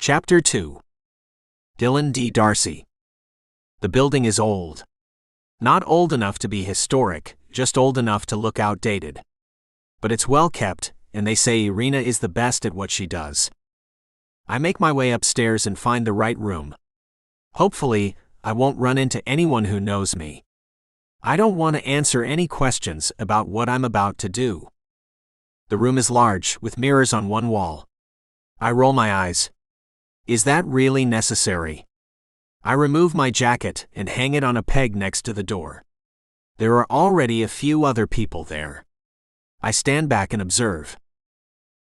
Chapter 2. Dylan D. Darcy. The building is old. Not old enough to be historic, just old enough to look outdated. But it's well kept, and they say Irina is the best at what she does. I make my way upstairs and find the right room. Hopefully, I won't run into anyone who knows me. I don't want to answer any questions about what I'm about to do. The room is large, with mirrors on one wall. I roll my eyes. Is that really necessary? I remove my jacket and hang it on a peg next to the door. There are already a few other people there. I stand back and observe.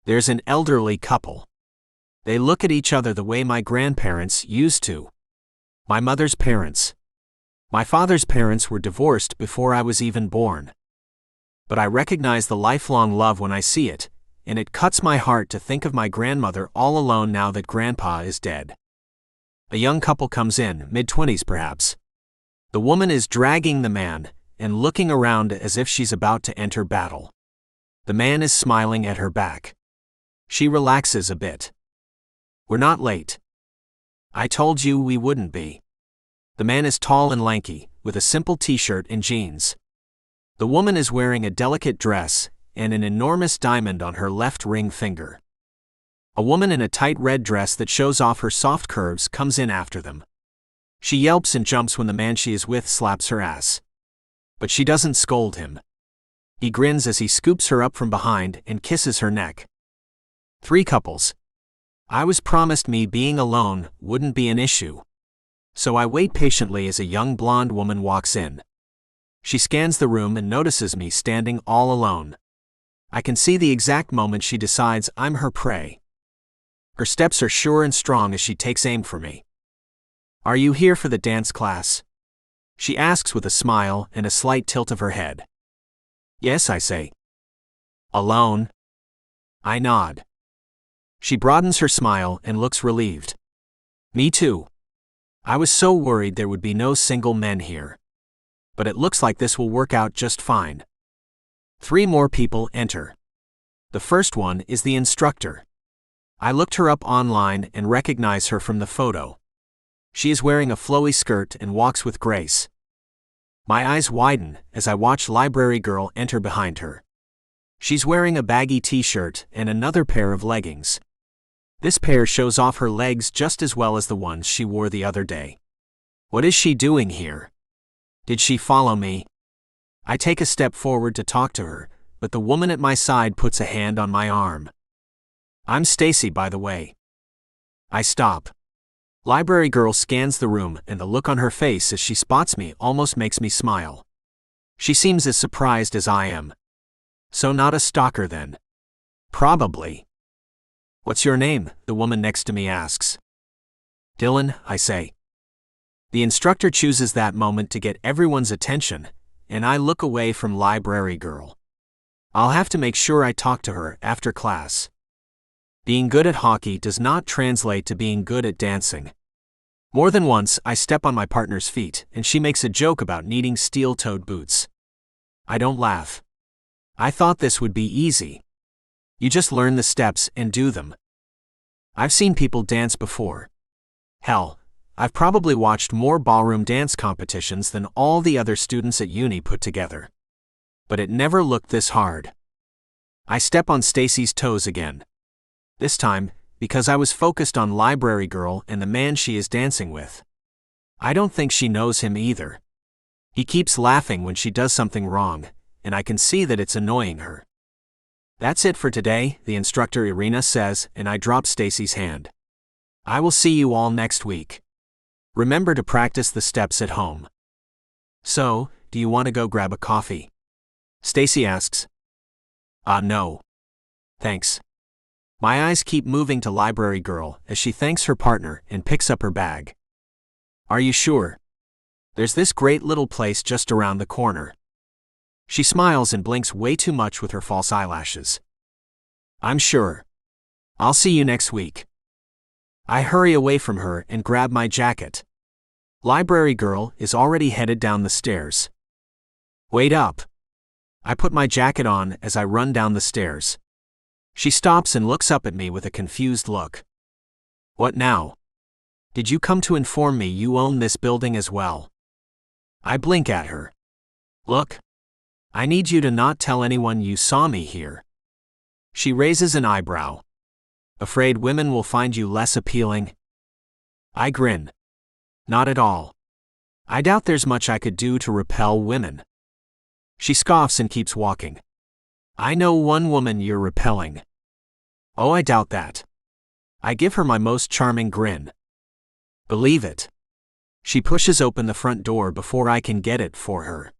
There's an elderly couple. They look at each other the way my grandparents used to. My mother's parents. My father's parents were divorced before I was even born. But I recognize the lifelong love when I see it, and it cuts my heart to think of my grandmother all alone now that Grandpa is dead. A young couple comes in, mid-20s perhaps. The woman is dragging the man, and looking around as if she's about to enter battle. The man is smiling at her back. She relaxes a bit. We're not late. I told you we wouldn't be. The man is tall and lanky, with a simple t-shirt and jeans. The woman is wearing a delicate dress, and an enormous diamond on her left ring finger. A woman in a tight red dress that shows off her soft curves comes in after them. She yelps and jumps when the man she is with slaps her ass. But she doesn't scold him. He grins as he scoops her up from behind and kisses her neck. 3 couples. I was promised me being alone wouldn't be an issue. So I wait patiently as a young blonde woman walks in. She scans the room and notices me standing all alone. I can see the exact moment she decides I'm her prey. Her steps are sure and strong as she takes aim for me. Are you here for the dance class? She asks with a smile and a slight tilt of her head. Yes, I say. Alone? I nod. She broadens her smile and looks relieved. Me too. I was so worried there would be no single men here. But it looks like this will work out just fine. 3 more people enter. The first one is the instructor. I looked her up online and recognize her from the photo. She is wearing a flowy skirt and walks with grace. My eyes widen as I watch library girl enter behind her. She's wearing a baggy t-shirt and another pair of leggings. This pair shows off her legs just as well as the ones she wore the other day. What is she doing here? Did she follow me? I take a step forward to talk to her, but the woman at my side puts a hand on my arm. I'm Stacy, by the way. I stop. Library girl scans the room, and the look on her face as she spots me almost makes me smile. She seems as surprised as I am. So not a stalker then? Probably. What's your name? The woman next to me asks. Dylan, I say. The instructor chooses that moment to get everyone's attention, and I look away from library girl. I'll have to make sure I talk to her after class. Being good at hockey does not translate to being good at dancing. More than once, I step on my partner's feet, and she makes a joke about needing steel-toed boots. I don't laugh. I thought this would be easy. You just learn the steps and do them. I've seen people dance before. Hell, I've probably watched more ballroom dance competitions than all the other students at uni put together. But it never looked this hard. I step on Stacy's toes again. This time, because I was focused on library girl and the man she is dancing with. I don't think she knows him either. He keeps laughing when she does something wrong, and I can see that it's annoying her. That's it for today, the instructor Irina says, and I drop Stacy's hand. I will see you all next week. Remember to practice the steps at home. So, do you want to go grab a coffee? Stacy asks. No. Thanks. My eyes keep moving to library girl as she thanks her partner and picks up her bag. Are you sure? There's this great little place just around the corner. She smiles and blinks way too much with her false eyelashes. I'm sure. I'll see you next week. I hurry away from her and grab my jacket. Library girl is already headed down the stairs. Wait up. I put my jacket on as I run down the stairs. She stops and looks up at me with a confused look. What now? Did you come to inform me you own this building as well? I blink at her. Look. I need you to not tell anyone you saw me here. She raises an eyebrow. Afraid women will find you less appealing? I grin. Not at all. I doubt there's much I could do to repel women. She scoffs and keeps walking. I know one woman you're repelling. Oh, I doubt that. I give her my most charming grin. Believe it. She pushes open the front door before I can get it for her.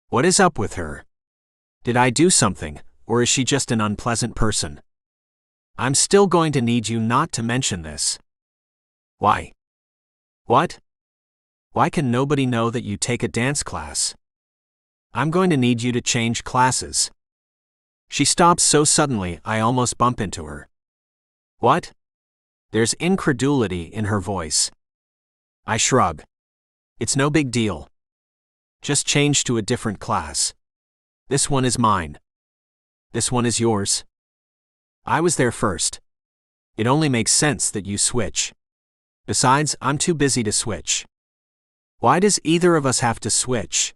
What is up with her? Did I do something, or is she just an unpleasant person? I'm still going to need you not to mention this. Why? What? Why can nobody know that you take a dance class? I'm going to need you to change classes. She stops so suddenly I almost bump into her. What? There's incredulity in her voice. I shrug. It's no big deal. Just change to a different class. This one is mine. This one is yours. I was there first. It only makes sense that you switch. Besides, I'm too busy to switch. Why does either of us have to switch?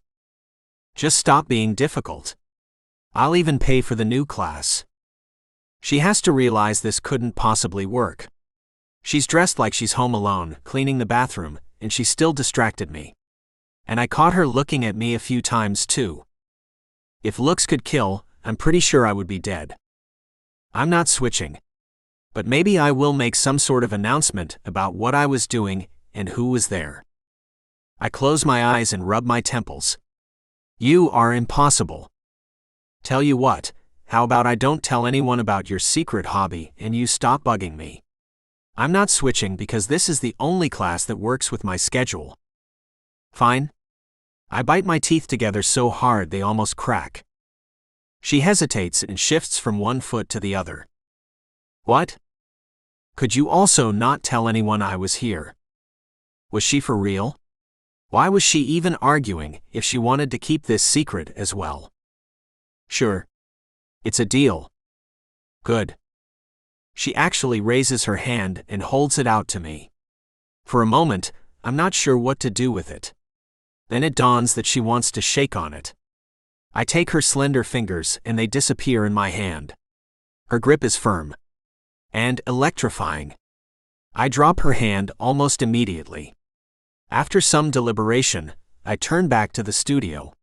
Just stop being difficult. I'll even pay for the new class. She has to realize this couldn't possibly work. She's dressed like she's home alone, cleaning the bathroom, and she still distracted me. And I caught her looking at me a few times too. If looks could kill, I'm pretty sure I would be dead. I'm not switching. But maybe I will make some sort of announcement about what I was doing and who was there. I close my eyes and rub my temples. You are impossible. Tell you what, how about I don't tell anyone about your secret hobby and you stop bugging me? I'm not switching because this is the only class that works with my schedule. Fine. I bite my teeth together so hard they almost crack. She hesitates and shifts from one foot to the other. What? Could you also not tell anyone I was here? Was she for real? Why was she even arguing if she wanted to keep this secret as well? Sure. It's a deal. Good. She actually raises her hand and holds it out to me. For a moment, I'm not sure what to do with it. Then it dawns that she wants to shake on it. I take her slender fingers and they disappear in my hand. Her grip is firm. And electrifying. I drop her hand almost immediately. After some deliberation, I turn back to the studio.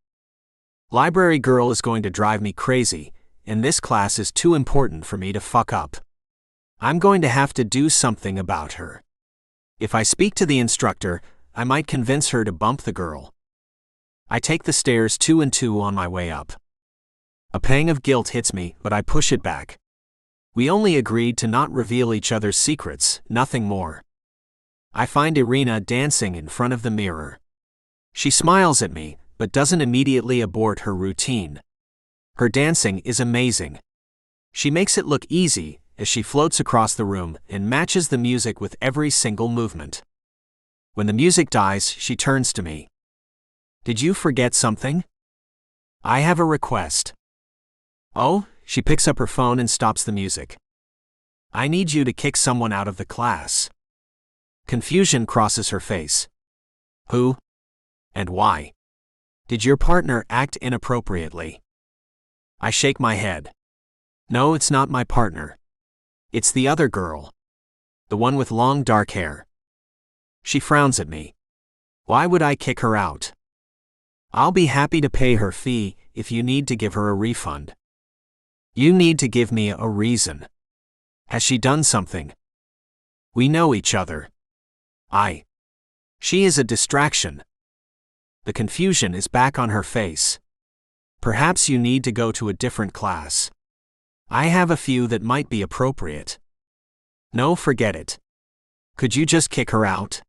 Library girl is going to drive me crazy, and this class is too important for me to fuck up. I'm going to have to do something about her. If I speak to the instructor, I might convince her to bump the girl. I take the stairs 2 and 2 on my way up. A pang of guilt hits me, but I push it back. We only agreed to not reveal each other's secrets, nothing more. I find Irina dancing in front of the mirror. She smiles at me, but doesn't immediately abort her routine. Her dancing is amazing. She makes it look easy as she floats across the room and matches the music with every single movement. When the music dies, she turns to me. Did you forget something? I have a request. Oh, she picks up her phone and stops the music. I need you to kick someone out of the class. Confusion crosses her face. Who? And why? Did your partner act inappropriately? I shake my head. No, it's not my partner. It's the other girl. The one with long dark hair. She frowns at me. Why would I kick her out? I'll be happy to pay her fee if you need to give her a refund. You need to give me a reason. Has she done something? We know each other. She is a distraction. The confusion is back on her face. Perhaps you need to go to a different class. I have a few that might be appropriate. No, forget it. Could you just kick her out?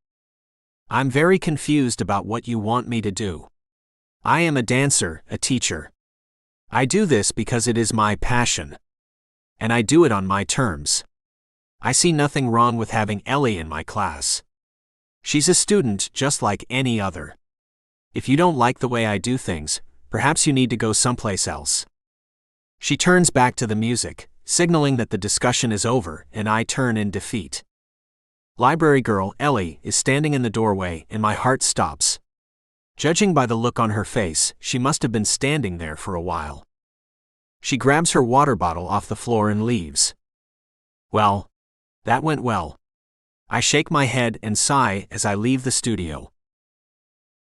I'm very confused about what you want me to do. I am a dancer, a teacher. I do this because it is my passion. And I do it on my terms. I see nothing wrong with having Ellie in my class. She's a student just like any other. If you don't like the way I do things, perhaps you need to go someplace else. She turns back to the music, signaling that the discussion is over, and I turn in defeat. Library girl, Ellie, is standing in the doorway and my heart stops. Judging by the look on her face, she must have been standing there for a while. She grabs her water bottle off the floor and leaves. Well, that went well. I shake my head and sigh as I leave the studio.